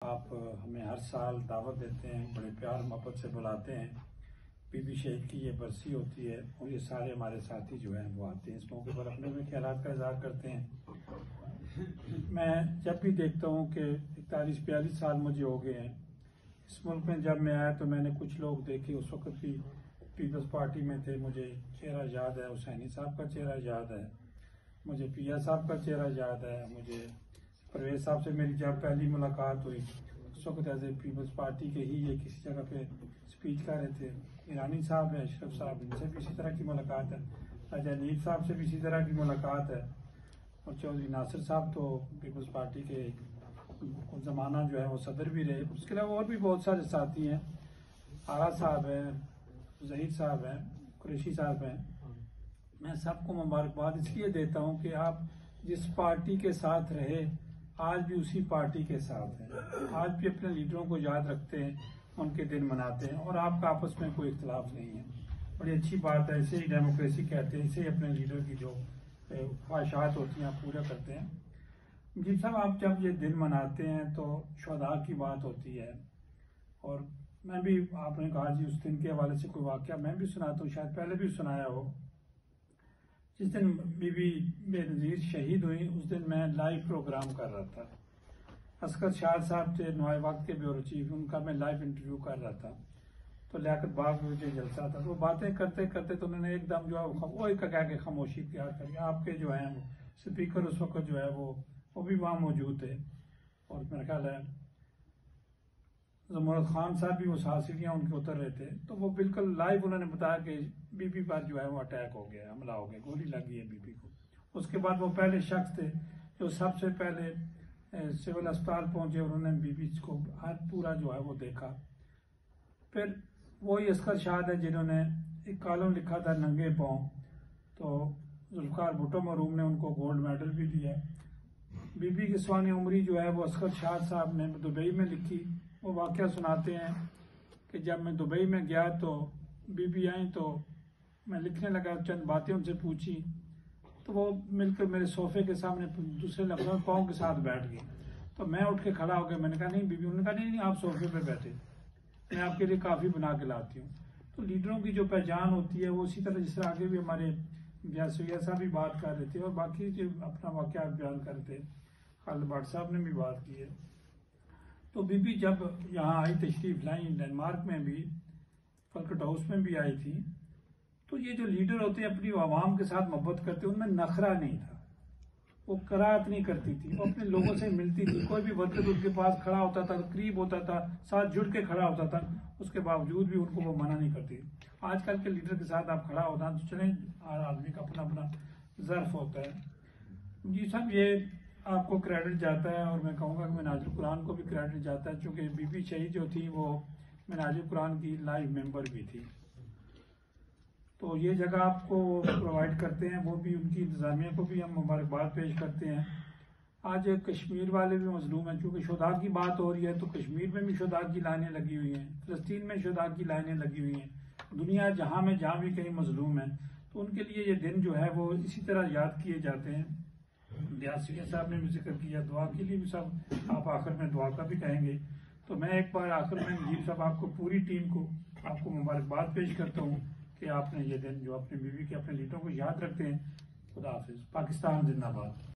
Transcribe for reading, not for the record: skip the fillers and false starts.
آپ ہمیں ہر سال دعوت دیتے ہیں، بڑے پیار محبت سے بلاتے ہیں۔ بی بی شہید کی یہ برسی ہوتی ہے اور یہ سارے ہمارے ساتھی جو ہیں وہ آتے ہیں، اس موقع پر اپنے میں خیالات کا اظہار کرتے ہیں۔ میں جب بھی دیکھتا ہوں کہ 41-42 سال مجھے ہو گئے ہیں اس ملک میں، جب میں آیا تو میں نے کچھ لوگ دیکھے اس وقت بھی پیپلز پارٹی میں تھے، مجھے چہرہ یاد ہے، حسینی صاحب کا چہرہ یاد ہے، مجھے پیا صاحب کا چہرہ یاد ہے، مجھے پرویز صاحب سے میری جب پہلی ملاقات ہوئی اس وقت ایز اے پیپلز پارٹی کے ہی یہ کسی جگہ پہ اسپیچ کر رہے تھے۔ ایرانی صاحب ہیں، اشرف صاحب، ان سے بھی اسی طرح کی ملاقات ہے، راجہ نیب صاحب سے بھی اسی طرح کی ملاقات ہے، اور چودھری ناصر صاحب تو پیپلز پارٹی کے کچھ زمانہ جو ہے وہ صدر بھی رہے۔ اس کے علاوہ اور بھی بہت سارے ساتھی ہیں، آغا صاحب ہیں، ظہیر صاحب ہیں، قریشی صاحب ہیں۔ میں سب کو مبارکباد اس لیے دیتا ہوں کہ آپ جس پارٹی کے ساتھ رہے آج بھی اسی پارٹی کے ساتھ ہیں، آج بھی اپنے لیڈروں کو یاد رکھتے ہیں، ان کے دن مناتے ہیں، اور آپ کا آپس میں کوئی اختلاف نہیں ہے۔ بڑی اچھی بات ہے، اسے ہی ڈیموکریسی کہتے ہیں، اسے ہی اپنے لیڈر کی جو خواہشات ہوتی ہیں آپ پورا کرتے ہیں۔ جی صاحب، آپ جب یہ دن مناتے ہیں تو شہداء کی بات ہوتی ہے، اور میں بھی، آپ نے کہا جی اس دن کے حوالے سے کوئی واقعہ میں بھی سناتا ہوں، شاید پہلے بھی سنایا ہو۔ جس دن بی بی بے نظیر شہید ہوئی اس دن میں لائیو پروگرام کر رہا تھا، اسکر شاد صاحب تھے نوائے وقت کے بیورو چیف، ان کا میں لائیو انٹرویو کر رہا تھا، تو لیاقت باغ میں جو جلسہ تھا وہ باتیں کرتے کرتے تو انہوں نے ایک دم جو ہے وہ ایک کہہ کے خاموشی اختیار کر لیا۔ آپ کے جو ہیں اسپیکر اس وقت جو ہے وہ بھی وہاں موجود تھے، اور میرا خیال ہے زمرد خان صاحب بھی وہ سیڑھیاں ان کے اتر رہے تھے، تو وہ بالکل لائیو انہوں نے بتایا کہ بی بی پر جو ہے وہ اٹیک ہو گیا، حملہ ہو گیا، گولی لگی ہے بی بی کو۔ اس کے بعد وہ پہلے شخص تھے جو سب سے پہلے سول اسپتال پہنچے اور انہوں نے بی بی کو پورا جو ہے وہ دیکھا۔ پھر وہی اسکر شاد ہے جنہوں نے ایک کالم لکھا تھا ننگے پاؤں، تو ذوالفقار بھٹو مرحوم نے ان کو گولڈ میڈل بھی دیا۔ بی بی کی سوانح عمری جو ہے وہ اسکر شاد صاحب نے دبئی میں لکھی۔ وہ واقعہ سناتے ہیں کہ جب میں دبئی میں گیا تو بی بی آئیں تو میں لکھنے لگا، چند باتیں ان سے پوچھی تو وہ مل کر میرے صوفے کے سامنے دوسرے لفظوں میں پاؤں کے ساتھ بیٹھ گئی، تو میں اٹھ کے کھڑا ہو گیا، میں نے کہا نہیں بی بی، انہوں نے کہا نہیں آپ صوفے پہ بیٹھے، میں آپ کے لیے کافی بنا کے لاتی ہوں۔ تو لیڈروں کی جو پہچان ہوتی ہے وہ اسی طرح، جس طرح آگے بھی ہمارے سید صاحب بھی بات کر رہے تھے اور باقی جو اپنا واقعات بیان کر رہے تھے، خالد بٹ صاحب نے بھی بات کی ہے۔ تو بی بی جب یہاں آئی، تشریف لائیں، ڈنمارک میں بھی، فلکٹ ہاؤس میں بھی آئی تھی، تو یہ جو لیڈر ہوتے ہیں اپنی عوام کے ساتھ محبت کرتے ہیں، ان میں نخرہ نہیں تھا، وہ کراہت نہیں کرتی تھی، وہ اپنے لوگوں سے ملتی تھی، کوئی بھی ورکر ان کے پاس کھڑا ہوتا تھا، قریب ہوتا تھا، ساتھ جڑ کے کھڑا ہوتا تھا، اس کے باوجود بھی ان کو وہ منع نہیں کرتی۔ آج کل کے لیڈر کے ساتھ آپ کھڑا ہوتا تو چلیں، ہر آدمی کا اپنا اپنا ظرف ہوتا ہے۔ جی صاحب، یہ آپ کو کریڈٹ جاتا ہے، اور میں کہوں گا کہ منہاج القرآن کو بھی کریڈٹ جاتا ہے، چونکہ بی بی شہید جو تھی وہ منہاج القرآن کی لائیو ممبر بھی تھی، تو یہ جگہ آپ کو پرووائڈ کرتے ہیں، وہ بھی ان کی انتظامیہ کو بھی ہم مبارکباد پیش کرتے ہیں۔ آج کشمیر والے بھی مظلوم ہیں، چونکہ شہداء کی بات ہو رہی ہے تو کشمیر میں بھی شہداء کی لائنیں لگی ہوئی ہیں، فلسطین میں شہداء کی لائنیں لگی ہوئی ہیں، دنیا جہاں بھی کہیں مظلوم ہیں، تو ان کے لیے یہ دن جو ہے وہ اسی طرح یاد کیے جاتے ہیں۔ سید صاحب نے بھی ذکر کیا، دعا کے لیے بھی سب آپ آخر میں دعا کا بھی کہیں گے، تو میں ایک بار آخر میں نجیب صاحب آپ کو، پوری ٹیم کو آپ کو مبارکباد پیش کرتا ہوں کہ آپ نے یہ دن جو اپنے بیوی کے، اپنے لیڈروں کو یاد رکھتے ہیں۔ خدا حافظ، پاکستان زندہ باد۔